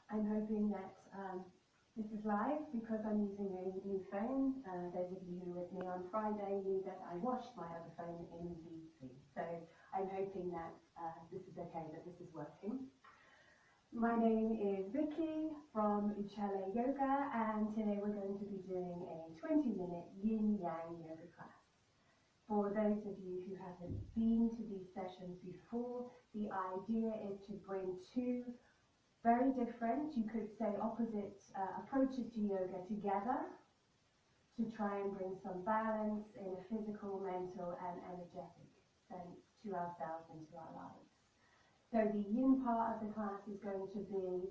I'm hoping that this is live because I'm using a new phone. Those of you who were with me on Friday knew that I washed my other phone immediately. So I'm hoping that this is okay, that this is working. My name is Vicky from Yin Yang Yoga, and today we're going to be doing a 20-minute Yin Yang Yoga class. For those of you who haven't been to these sessions before, the idea is to bring two very different, you could say opposite approaches to yoga together to try and bring some balance in a physical, mental and energetic sense to ourselves and to our lives. So the yin part of the class is going to be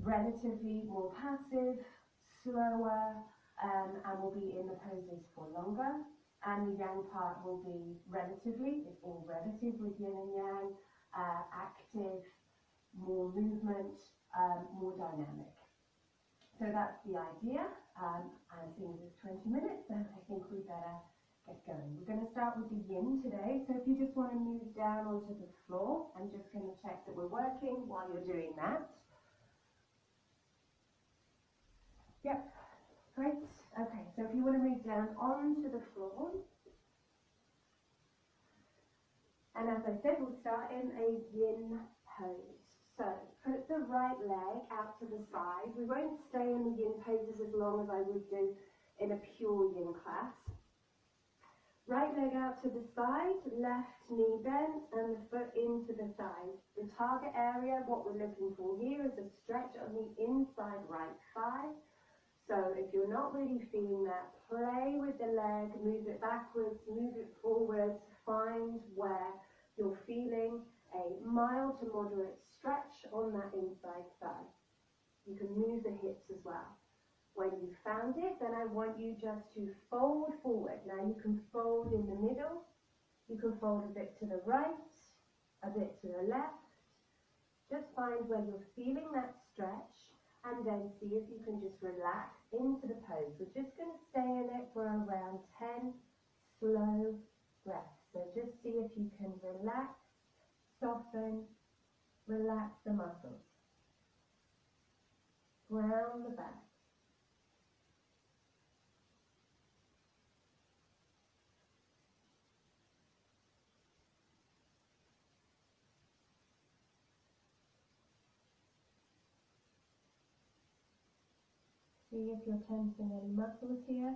relatively more passive, slower, and will be in the poses for longer. And the yang part will be relatively, it's all relative with yin and yang, active, more movement, more dynamic. So that's the idea. And seeing as it's 20 minutes, then I think we better get going. We're going to start with the yin today. So if you just want to move down onto the floor, I'm just going to check that we're working while you're doing that. Yep, great. Okay, so if you want to move down onto the floor. And as I said, we'll start in a yin pose. So put the right leg out to the side. We won't stay in the yin poses as long as I would do in a pure yin class. Right leg out to the side, left knee bent and the foot into the thigh. The target area, what we're looking for here is a stretch on the inside right thigh. So if you're not really feeling that, play with the leg, move it backwards, move it forwards, find where you're feeling a mild to moderate stretch on that inside thigh. You can move the hips as well. When you've found it, then I want you just to fold forward. Now you can fold in the middle, you can fold a bit to the right, a bit to the left. Just find where you're feeling that stretch and then see if you can just relax into the pose. We're just going to stay in it for around 10 slow breaths. So just see if you can relax, soften, relax the muscles. Ground the back. See if you're tensing any muscles here.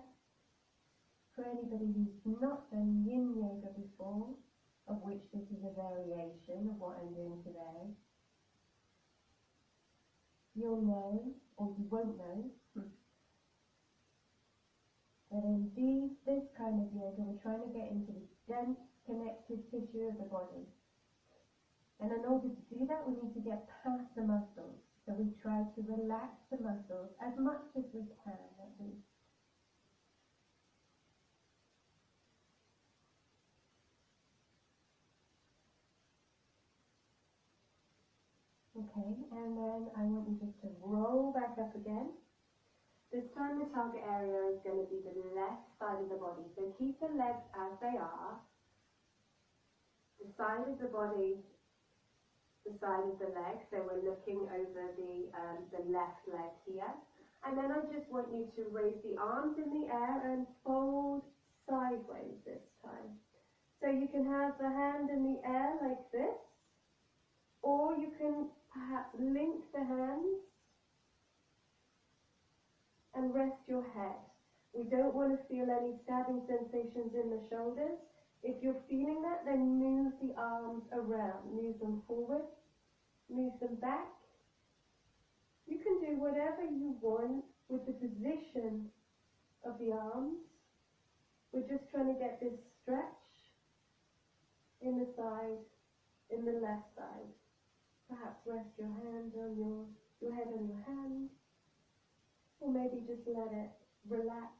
For anybody who's not done yin yoga before, of which this is a variation of what I'm doing today, you'll know, or you won't know, that in this kind of yoga we're trying to get into the dense connective tissue of the body. And in order to do that, we need to get past the muscles. So we try to relax the muscles as much as we can, at least. Okay, and then I want you just to roll back up again. This time the target area is going to be the left side of the body. So keep the legs as they are. The side of the body, the side of the leg. So we're looking over the left leg here. And then I just want you to raise the arms in the air and fold sideways this time. So you can have the hand in the air like this. Or you can perhaps link the hands and rest your head. We don't want to feel any stabbing sensations in the shoulders. If you're feeling that, then move the arms around. Move them forward, move them back. You can do whatever you want with the position of the arms. We're just trying to get this stretch in the side, in the left side. Perhaps rest your hand on your head on your hand. Or maybe just let it relax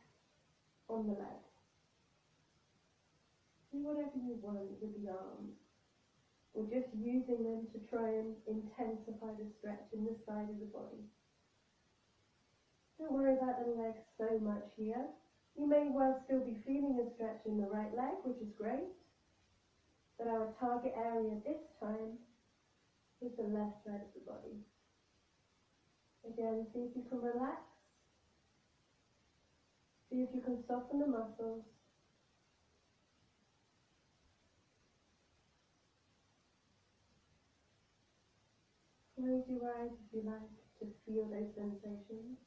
on the legs. Do whatever you want with the arms. Or just using them to try and intensify the stretch in the side of the body. Don't worry about the legs so much here. You may well still be feeling a stretch in the right leg, which is great. But our target area this time is the left side of the body. Again, see if you can relax. See if you can soften the muscles. Close your eyes if you like to feel those sensations.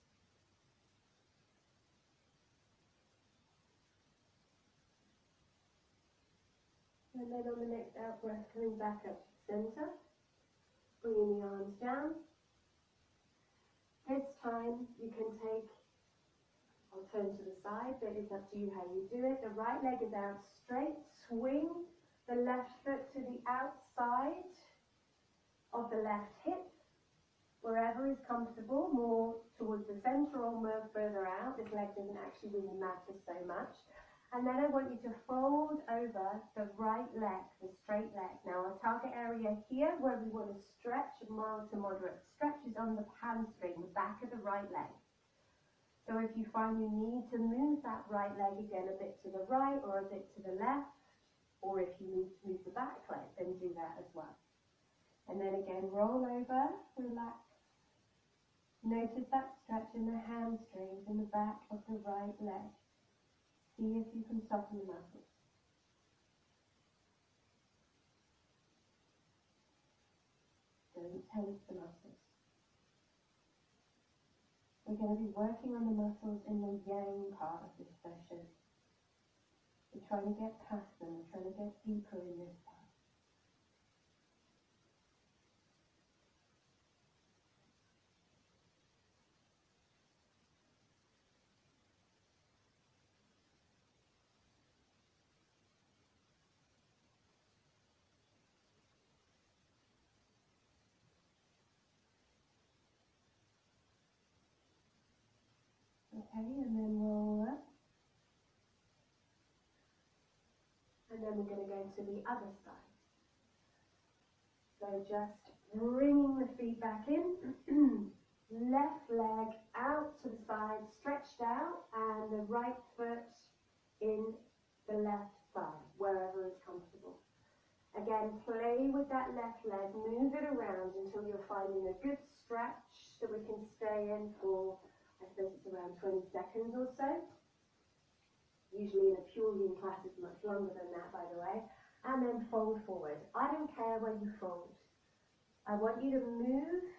And then on the next out breath, coming back up to the center, bringing the arms down. This time you can take, I'll turn to the side, but it's up to you how you do it. The right leg is out straight, swing the left foot to the outside of the left hip, wherever is comfortable, more towards the center or more further out. This leg doesn't actually really matter so much. And then I want you to fold over the right leg, the straight leg. Now our target area here where we want to stretch, mild to moderate stretch, is on the hamstring, the back of the right leg. So if you find you need to move that right leg again a bit to the right or a bit to the left, or if you need to move the back leg, then do that as well. And then again, roll over, relax. Notice that stretch in the hamstrings in the back of the right leg. See if you can soften the muscles. Don't tense the muscles. We're going to be working on the muscles in the yang part of this session. We're trying to get past them, we're trying to get deeper in this part. Okay, and then roll up. And then we're going to go to the other side. So just bringing the feet back in. Left leg out to the side, stretched out, and the right foot in the left side, wherever is comfortable. Again, play with that left leg, move it around until you're finding a good stretch that we can stay in for, I suppose it's around 20 seconds or so. Usually in a pure yin class it's much longer than that, by the way. And then fold forward. I don't care where you fold. I want you to move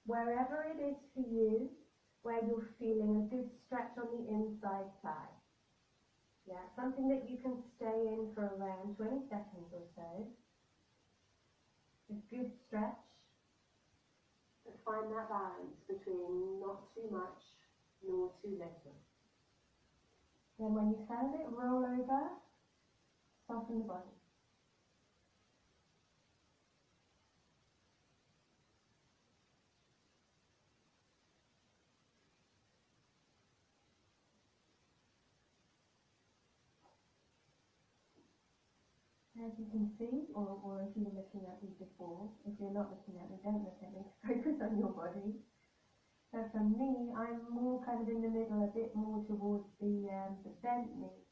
wherever it is for you, where you're feeling a good stretch on the inside thigh. Yeah, something that you can stay in for around 20 seconds or so. A good stretch. But find that balance between not too much nor too little. Then when you found it, roll over, soften the body. As you can see, or if you were looking at me before, if you're not looking at me, don't look at me, focus on your body. So for me, I'm more kind of in the middle, a bit more towards the bent knee.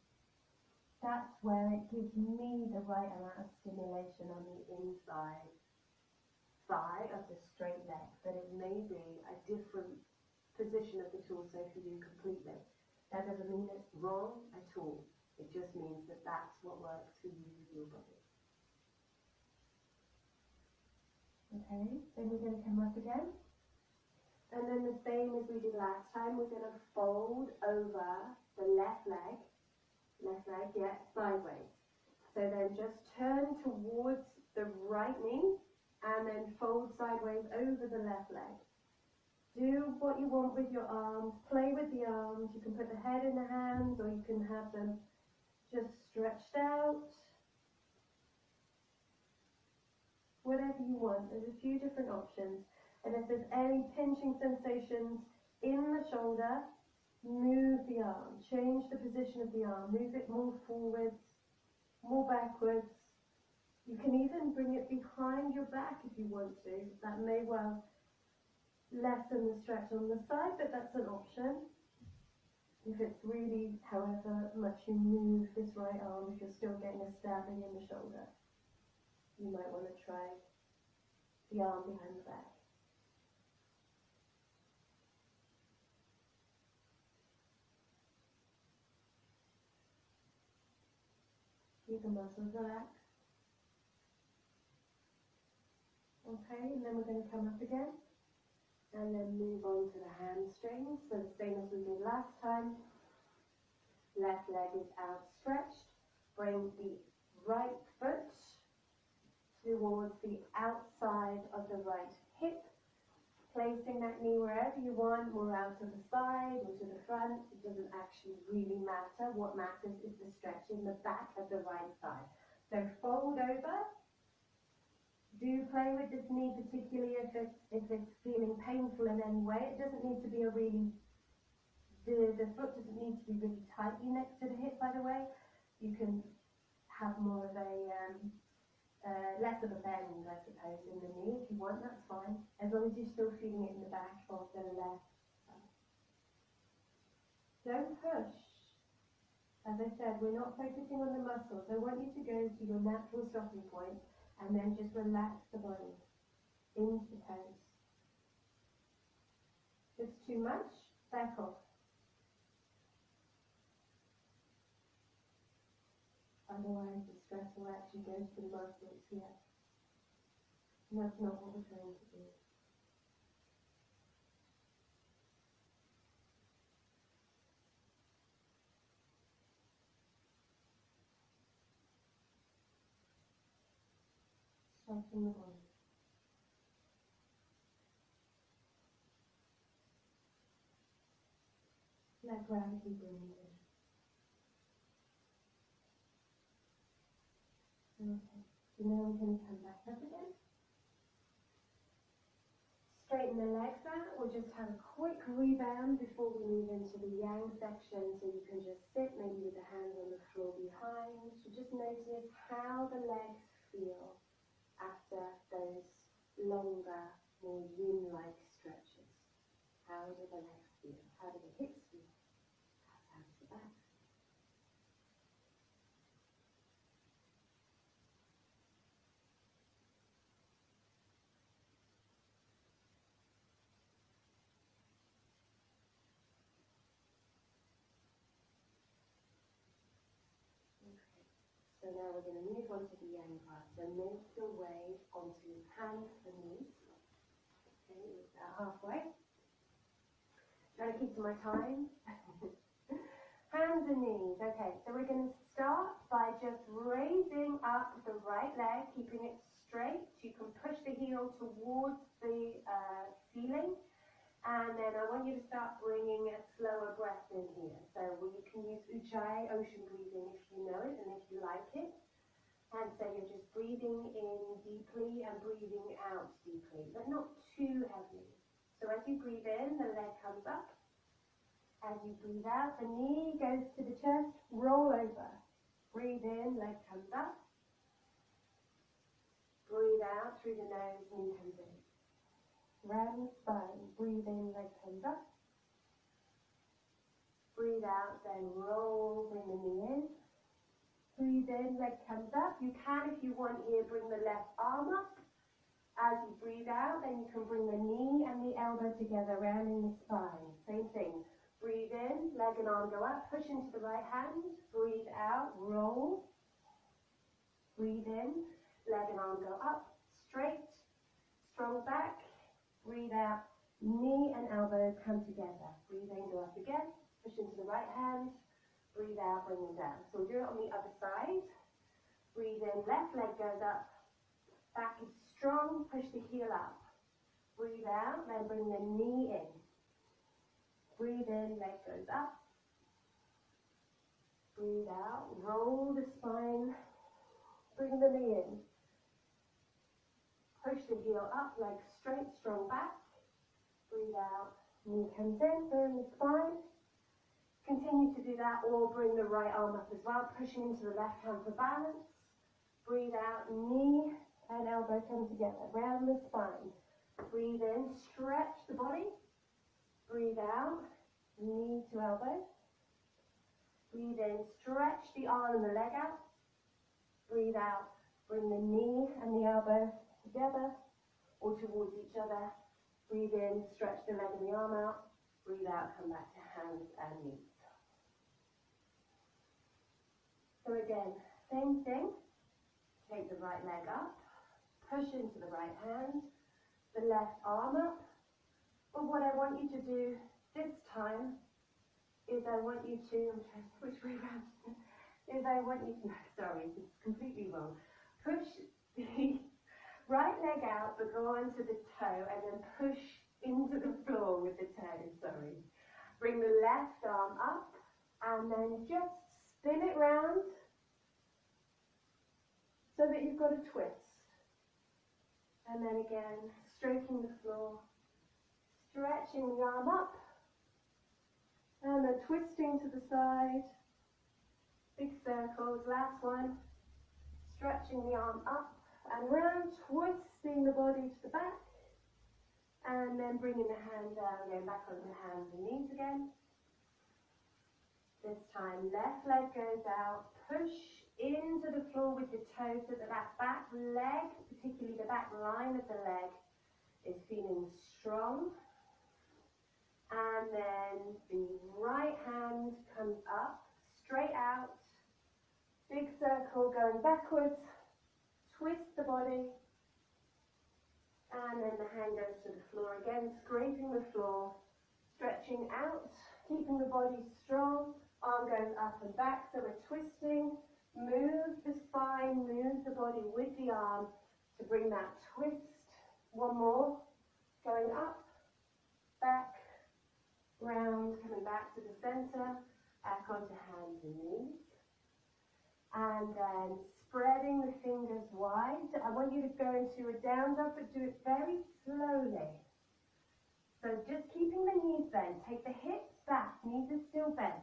That's where it gives me the right amount of stimulation on the inside thigh of the straight leg, but it may be a different position of the torso for you completely. That doesn't mean it's wrong at all. It just means that that's what works for you with your body. Okay, then we're going to come up again. And then the same as we did last time, we're going to fold over the left leg, yeah, sideways. So then just turn towards the right knee and then fold sideways over the left leg. Do what you want with your arms, play with the arms. You can put the head in the hands or you can have them just stretched out. Whatever you want, there's a few different options. And if there's any pinching sensations in the shoulder, move the arm, change the position of the arm, move it more forwards, more backwards. You can even bring it behind your back if you want to. That may well lessen the stretch on the side, but that's an option. If it's really, however much you move this right arm, if you're still getting a stabbing in the shoulder, you might want to try the arm behind the back. Keep the muscles relaxed. Okay, and then we're going to come up again. And then move on to the hamstrings. So the same as we did last time. Left leg is outstretched. Bring the right foot towards the outside of the right hip. Placing that knee wherever you want, more out to the side or to the front. It doesn't actually really matter. What matters is the stretch in the back of the right thigh. So fold over. Do play with this knee, particularly if it's feeling painful in any way. It doesn't need to be the foot doesn't need to be really tightly next to the hip, by the way. You can have more of a, less of a bend, I suppose, in the knee. If you want, that's fine. As long as you're still feeling it in the back of the left side. Don't push. As I said, we're not focusing on the muscles. I want you to go to your natural stopping point and then just relax the body into the toes. If it's too much, back off. Otherwise, the stress will actually go to the muscles here. And that's not what we're trying to do. Soften the body. Let gravity bring you in. Okay. So now we're going to come back up again. Straighten the legs out. We'll just have a quick rebound before we move into the yang section. So you can just sit maybe with the hands on the floor behind. So just notice how the legs feel after those longer, more yin-like stretches. How do the legs feel? How do the hips feel? How does the back? So now we're going to move on to the yang part. So make your way onto hands and knees. Okay, we're about halfway. Try to keep to my time. Hands and knees. Okay, so we're going to start by just raising up the right leg, keeping it straight. You can push the heel towards the ceiling. And then I want you to start bringing a slower breath in here. So you can use Ujjayi, ocean breathing, if you know it and if you like it. And so you're just breathing in deeply and breathing out deeply, but not too heavily. So as you breathe in, the leg comes up. As you breathe out, the knee goes to the chest, roll over. Breathe in, leg comes up. Breathe out through the nose, knee comes in. Round the spine, breathe in, leg comes up. Breathe out, then roll, bring the knee in. Breathe in, leg comes up. You can, if you want here, bring the left arm up. As you breathe out, then you can bring the knee and the elbow together, rounding the spine. Same thing. Breathe in, leg and arm go up, push into the right hand. Breathe out, roll. Breathe in, leg and arm go up, straight, strong back. Breathe out, knee and elbow come together. Breathe in, go up again, push into the right hand. Breathe out, bring them down. So we'll do it on the other side. Breathe in, left leg goes up, back is strong, push the heel up. Breathe out, then bring the knee in. Breathe in, leg goes up. Breathe out, roll the spine, bring the knee in. Push the heel up, leg straight, strong back. Breathe out, knee comes in, burn the spine. Continue to do that, or bring the right arm up as well, pushing into the left hand for balance. Breathe out, knee and elbow come together, round the spine. Breathe in, stretch the body. Breathe out, knee to elbow. Breathe in, stretch the arm and the leg out. Breathe out, bring the knee and the elbow together or towards each other. Breathe in, stretch the leg and the arm out. Breathe out, come back to hands and knees. So again, Same thing. Take the right leg up, push into the right hand, the left arm up. But what I want you to do this time is I want you to, I'm trying to, which way around? Is I want you to, no, sorry, it's completely wrong. Push the right leg out, but go onto the toe and then push into the floor with the toe, sorry. Bring the left arm up and then just spin it round so that you've got a twist. And then again, stroking the floor, stretching the arm up, and then twisting to the side. Big circles, last one. Stretching the arm up and around, twisting the body to the back, and then bringing the hand down, going back on the hands and knees again. This time, left leg goes out, push into the floor with the toe so that that back leg, particularly the back line of the leg, is feeling strong. And then the right hand comes up, straight out, big circle going backwards, twist the body, and then the hand goes to the floor again, scraping the floor, stretching out, keeping the body strong, arm goes up and back, so we're twisting, move the spine, move the body with the arm to bring that twist. One more, going up, back, round, coming back to the center, back onto hands and knees. And then spreading the fingers wide. I want you to go into a down dog, but do it very slowly. So just keeping the knees bent. Take the hips back, knees are still bent.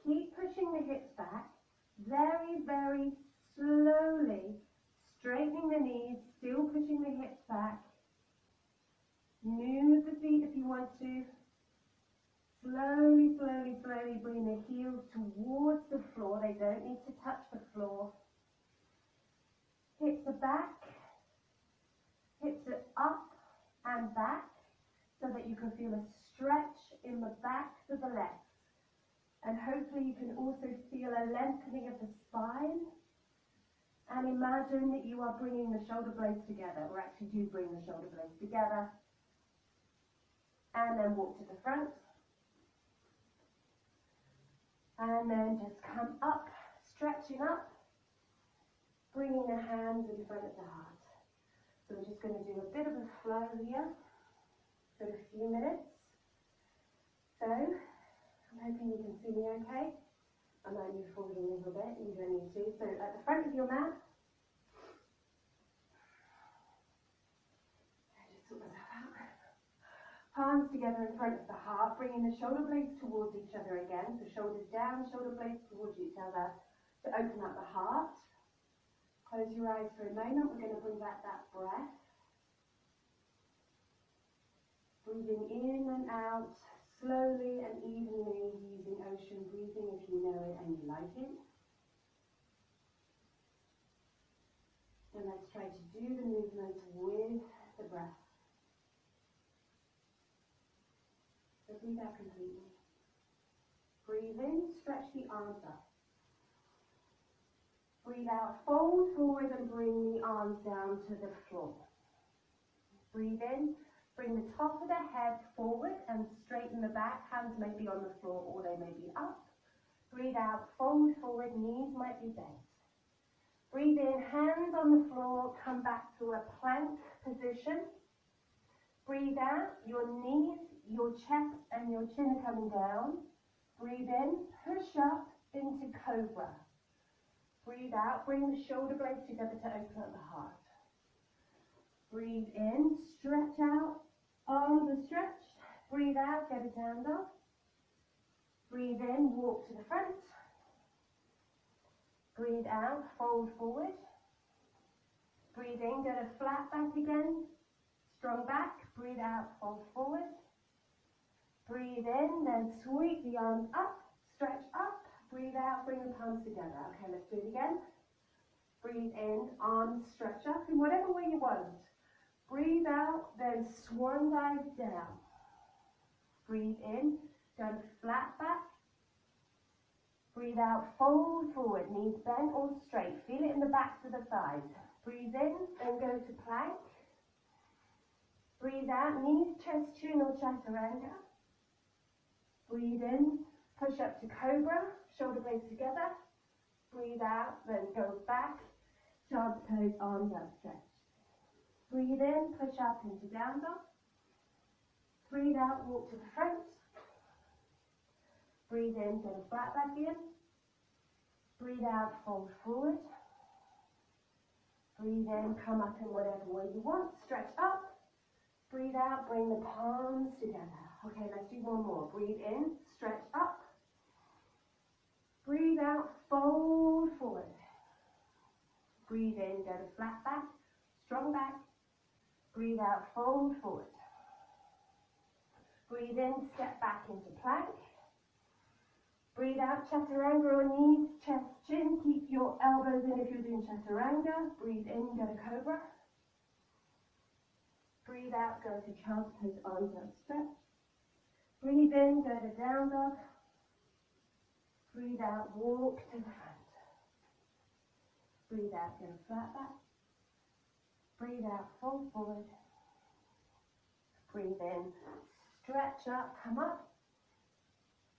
Keep pushing the hips back. Very, very slowly. Straightening the knees, still pushing the hips back. Move the feet if you want to. Slowly, slowly, slowly bring the heels towards the floor. They don't need to touch the floor. Hips are back. Hips are up and back so that you can feel a stretch in the backs of the legs. And hopefully you can also feel a lengthening of the spine. And imagine that you are bringing the shoulder blades together, or actually do bring the shoulder blades together. And then walk to the front. And then just come up, stretching up, bringing the hands in front of the heart. So we're just going to do a bit of a flow here for a few minutes. So, I'm hoping you can see me okay. I might move forward a little bit, you don't need to. So at the front of your mat, just sort myself out. Palms together in front of the heart, bringing the shoulder blades towards each other again. So shoulders down, shoulder blades towards each other to open up the heart. Close your eyes for a moment. We're going to bring back that breath. Breathing in and out, slowly and evenly, using ocean breathing if you know it and you like it. And let's try to do the movement with the breath. So breathe out completely. Breathe in, stretch the arms up. Breathe out, fold forward and bring the arms down to the floor. Breathe in, bring the top of the head forward and straighten the back. Hands may be on the floor or they may be up. Breathe out, fold forward, knees might be bent. Breathe in, hands on the floor, come back to a plank position. Breathe out, your knees, your chest and your chin are coming down. Breathe in, push up into cobra. Breathe out, bring the shoulder blades together to open up the heart. Breathe in, stretch out, arms are stretched. Breathe out, get a down dog. Breathe in, walk to the front. Breathe out, fold forward. Breathe in, get a flat back again. Strong back, breathe out, fold forward. Breathe in, then sweep the arms up, stretch up. Breathe out, bring the palms together. Okay, let's do it again. Breathe in, arms stretch up in whatever way you want. Breathe out, then swan dive down. Breathe in, go flat back. Breathe out, fold forward, knees bent or straight. Feel it in the backs of the thighs. Breathe in and go to plank. Breathe out, knees, chest, chin or chaturanga. Breathe in, push up to cobra, shoulder blades together. Breathe out, then go back, child's pose, arms outstretched. Breathe in, push up into down dog. Breathe out, walk to the front. Breathe in, get a flat back in. Breathe out, fold forward. Breathe in, come up in whatever way you want, stretch up. Breathe out, bring the palms together. Okay, let's do one more. Breathe in, stretch up. Breathe out, fold forward. Breathe in, go to flat back, strong back. Breathe out, fold forward. Breathe in, step back into plank. Breathe out, chaturanga or knees, chest, chin. Keep your elbows in if you're doing chaturanga. Breathe in, go to cobra. Breathe out, go to child's pose, arms outstretched. Breathe in, go to down dog. Breathe out, walk to the front. Breathe out, go to flat back. Breathe out, fold forward. Breathe in, stretch up, come up.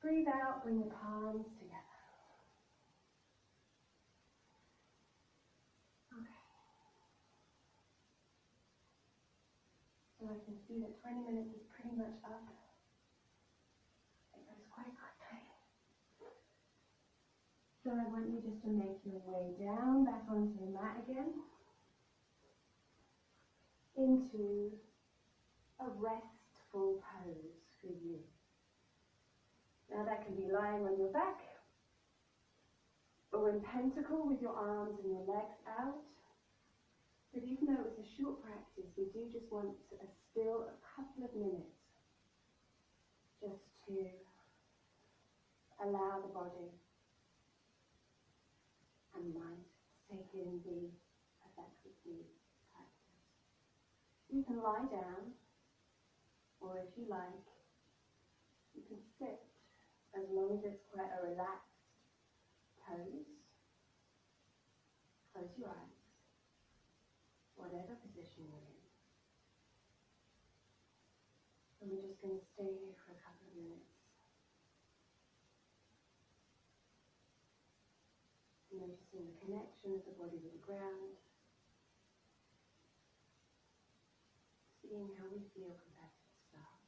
Breathe out, bring the palms together. Okay. So I can see that 20 minutes is pretty much up. It goes quite quickly. So I want you just to make your way down, back onto the mat again. Into a restful pose for you. Now that can be lying on your back, or in pentacle with your arms and your legs out. But even though it's a short practice, we do just want still a couple of minutes just to allow the body and mind to take in the effects of the practice. You can lie down, or if you like, you can sit as long as it's quite a relaxed pose. Close your eyes, whatever position you're in. And we're just going to stay here for a couple of minutes. Noticing the connection of the body with the ground. Seeing how we feel compared to the start.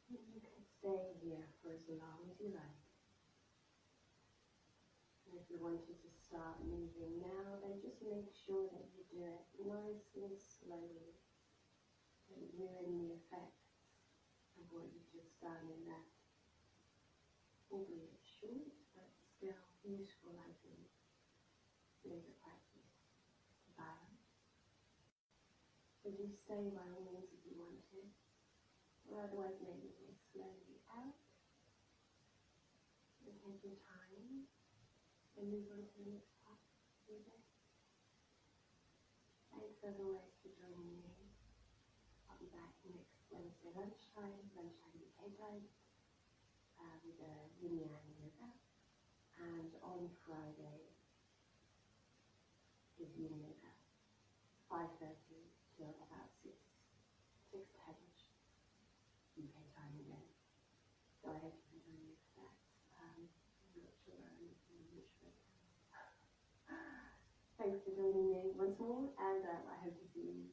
You can stay here for as long as you like. And if you wanted to start moving now, then just make sure that you do it nicely, slowly. Don't ruin the effects of what you've just done in that, albeit short, but still useful, I think, yoga practice to balance. So So do stay by all means if you want to, or otherwise maybe go slowly out and take your time and move on to the next part of your day. Thanks as always for joining me. I'll be back next Wednesday lunchtime UK time, with a Yin Yang Yoga, and on Friday is Yin Yoga, 5:30 till about 6:10ish UK time again. So I hope you can join me for that. I'm not sure where I'm looking in which way. Thanks for joining me once more, and I hope to see you